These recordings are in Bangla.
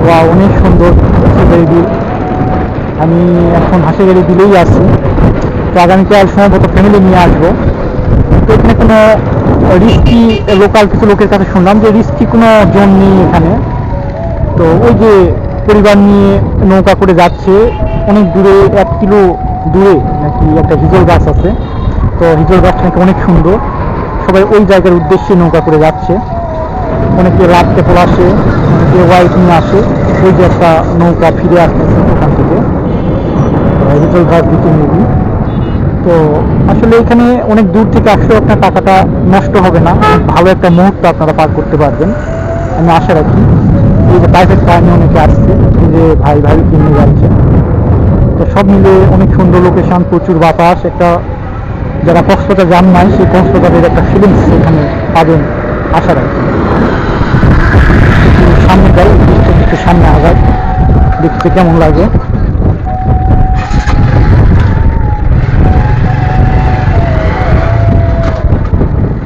বা অনেক সুন্দর হাসিগাড়ি বিল। আমি এখন হাসিগাড়ি বিলেই আছি। তো আগামীকাল সম্ভবত ফ্যামিলি নিয়ে আসবো। তো এখানে কোনো রিস্কি, লোকাল কিছু লোকের কাছে শুনলাম যে রিস্কি কোনো জোন নেই এখানে। তো ওই যে পরিবার নিয়ে নৌকা করে যাচ্ছে অনেক দূরে, 1 কিলো দূরে নাকি একটা হিজল গাছ আছে। তো হিজল গাছটা নাকি অনেক সুন্দর, সবাই ওই জায়গার উদ্দেশ্যে নৌকা করে যাচ্ছে। অনেকে রাত্রে পর আসে, অনেকে ওয়াইফ নিয়ে আসে। ওই যে একটা নৌকা ফিরে আসতেছে ওখান থেকে, হিজল গাছ দিকে মেবি। তো আসলে এখানে অনেক দূর থেকে আসলেও আপনার টাকাটা নষ্ট হবে না, ভালো একটা মুহূর্ত আপনারা পার করতে পারবেন আমি আশা রাখি। এই যে প্রাইভেট কার নিয়ে অনেকে আসছে, এই যে ভাই ভাই কিনে যাচ্ছে। তো সব মিলে অনেক সুন্দর লোকেশন, প্রচুর বাতাস, একটা যারা কষ্টটা যান নাই সেই কষ্টটাদের একটা ফিলিংস এখানে পাবেন আশা রাখি। একটু সামনে যাই, একটু সামনে আগাই, দেখতে কেমন লাগে।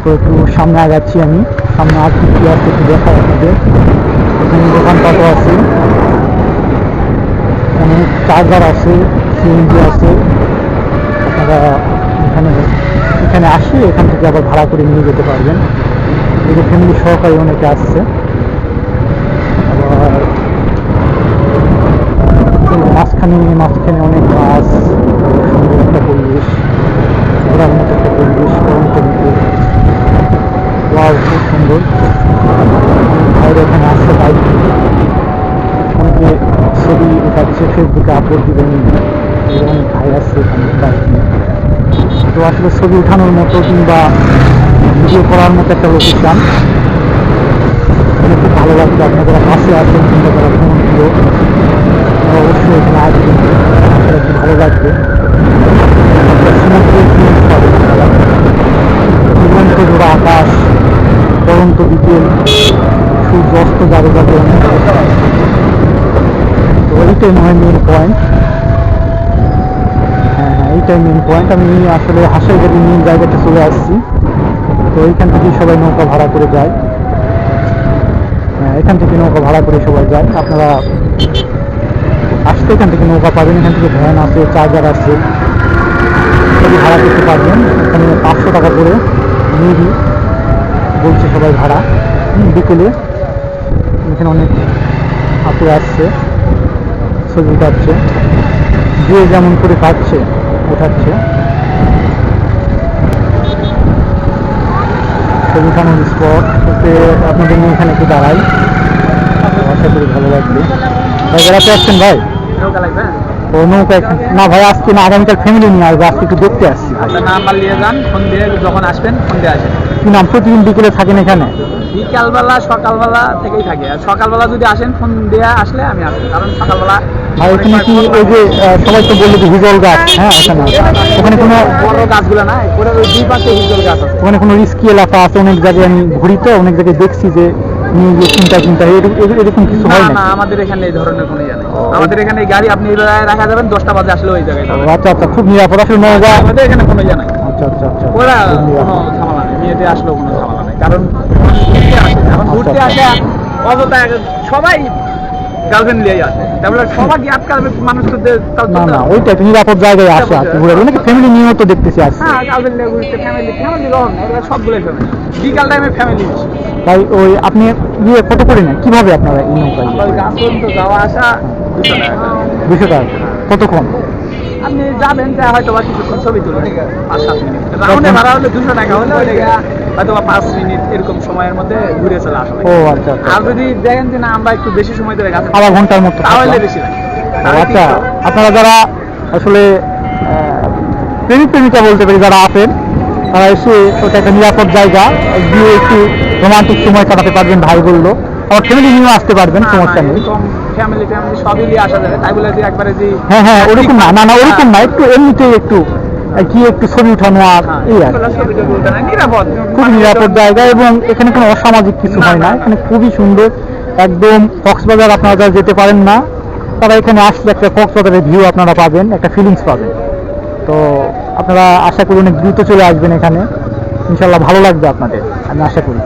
তো একটু সামনে আগাচ্ছি আমি, সামনে আর কি আছে একটু দেখাই আপনাদের। এখানে দোকানপাটও আছে, অনেক চার্জার আছে, সিএনজি আছে। আপনারা এখানে এখানে আসলে এখান থেকে আবার ভাড়া করে নিয়ে যেতে পারবেন। এই যে ফ্যামিলি সহকারে অনেকে আসছে। আবার মাঝখানে অনেক গাছ, সুন্দর একটা পরিবেশ, ঘোরার মতো একটা পরিবেশ, পরন্ত দিকে। ওয়াও, খুব সুন্দর। বাইরে এখানে আসছে বাইক, অনেকে ছবি উঠাচ্ছে, ফেসবুকে আপলোড দিবেন, অনেক ভাই আসছে এখানে বাইক নিয়ে। তো আসলে ছবি উঠানোর মতো কিংবা ভিডিও করার মতো একটা লোকেশান, খুব ভালো লাগছে। আপনার যারা কাছে আসেন কিংবা যারা ভ্রমণ প্রিয়, অবশ্যই এখানে আসবেন, খুব ভালো লাগবে। দিগন্ত জোড়া আকাশ, পরন্ত বিকেল, সূর্য অস্ত যাবে যাবে অনেক। তো এইটাই মনে হয় মেন পয়েন্ট। হ্যাঁ হ্যাঁ, এইটাই মেন পয়েন্ট। আমি আসলে হাসাইগাড়ি মেন জায়গাটা চলে আসছি। তো এইখান থেকে সবাই নৌকা ভাড়া করে যায়। হ্যাঁ, এখান থেকে নৌকা ভাড়া করে সবাই যায়। আপনারা আসতে এখান থেকে নৌকা পাবেন, এখান থেকে ভ্যান আছে, চার্জার আছে, সবই ভাড়া করতে পারবেন। এখানে 500 টাকা করে মেবি বলছে সবাই ভাড়া। বিকেলে এখানে অনেক হাতে আসছে, ছবি উঠাচ্ছে, যে যেমন করে পাচ্ছে উঠাচ্ছে। ছবি উঠানোর স্পট হচ্ছে, আপনাদের নিয়ে এখানে একটু দাঁড়াই, আশা করি ভালো লাগবে। ভাই বেড়াতে আসছেন ভাই? ও নৌকা না ভাই, আজকে না, আগামীকাল ফ্যামিলি নিয়ে আসবো, আজকে একটু দেখতে আসছি ভাই। নাম্বার নিয়ে যান, ফোন দিয়ে যখন আসবেন ফোন দিয়ে আসেন। কি নাম? প্রতিদিন বিকেলে থাকেন এখানে? বিকালবেলা সকালবেলা থেকেই থাকে, আর সকালবেলা যদি আসেন ফোন দিয়ে আসলে আমি আসবো, কারণ সকালবেলা ভাই এখানে কি ওই যে সবাই তো বললো যে হিজল গাছ, হ্যাঁ ওখানে কোনো বড় গাছগুলো না, ওরা ওই 2 পাশে হিজল গাছ আছে। ওখানে কোনো রিস্কি এলাকা আছে? অনেক জায়গায় আমি ঘুরি, তো অনেক জায়গায় দেখছি যে নিয়ে গিয়ে চিন্তা এরকম কিছু হয় না? না, আমাদের এখানে এই ধরনের কোনো ইয়ে নেই। আমাদের এখানে গাড়ি আপনি এই জায়গায় রাখা যাবেন, 10টা বাজে আসলে ওই জায়গায়। আচ্ছা আচ্ছা, খুব নিরাপদ আসলে নৌকা? আমাদের এখানে কোনো ইয়ে নাই। আচ্ছা আচ্ছা আচ্ছা, ওরা কোনো ঝামেলা নেই, নিয়ে আসলেও কোনো ঝামেলা নেই, কারণ ঘুরতে আসে, এখন ঘুরতে আসে অযথা সবাই গার্লফ্রেন্ড নিয়ে আসে, তারপরে সবাই আটকাবে মানুষ তো। না না, ওইটা একটু নিরাপদ জায়গায় আসে আর কি, ঘুরে অনেকে ফ্যামিলি নিয়েও তো দেখতেছি আসছে। হ্যাঁ, গার্লফ্রেন্ড নিয়ে ঘুরতে, ফ্যামিলি রহন না, এগুলো সবগুলোই ফ্যামিলি। বিকাল টাইমে ফ্যামিলি বেশি। তাই ওই আপনি কত করে নেন কিভাবে আপনারা এই নৌকায়? গাছ পর্যন্ত যাওয়া আসা 200 টাকা। 200 টাকা? কতক্ষণ? আপনি যাবেন, যা হয়তো বা কিছুক্ষণ ছবি তুলবেন, 5-7 মিনিট। রাউন্ডে ভাড়া হলে 200 টাকা হলে ওই জায়গা হয়তো বা 5 মিনিট এরকম সময়ের মধ্যে ঘুরে চলে আসবে। ও আচ্ছা আচ্ছা। আর যদি দেখেন যে না আমরা একটু বেশি সময় ধরে গাছে, আধা ঘন্টার মতো, তাহলে বেশি লাগে। আচ্ছা, আপনারা যারা আসলে প্রেমিকা বলতে পারি যারা আছেন, তারা এসে ওটা একটা নিরাপদ জায়গা গিয়ে একটু রোমান্টিক সময় কাটাতে পারবেন। ভাই বললো আমার ফ্যামিলি নিয়েও আসতে পারবেন, সমস্যা নেই। ফ্যামিলি সবই নিয়ে আসা যাবে, তাই বলে যে একবারে যে হ্যাঁ হ্যাঁ ওরকম না, না ওরকম না, একটু এমনিতেই একটু গিয়ে একটু ছবি উঠানো আর এই আর নিরাপদ, খুব নিরাপদ জায়গা। এবং এখানে কোনো অসামাজিক কিছু হয় না, এখানে খুবই সুন্দর একদম। কক্সবাজার আপনারা যারা যেতে পারেন না, তারা এখানে আসলে একটা কক্সবাজারের ভিউ আপনারা পাবেন, একটা ফিলিংস পাবেন। তো আপনারা আশা করি অনেক দ্রুত চলে আসবেন এখানে, ইনশাল্লাহ ভালো লাগবে আপনাদের, আমি আশা করি।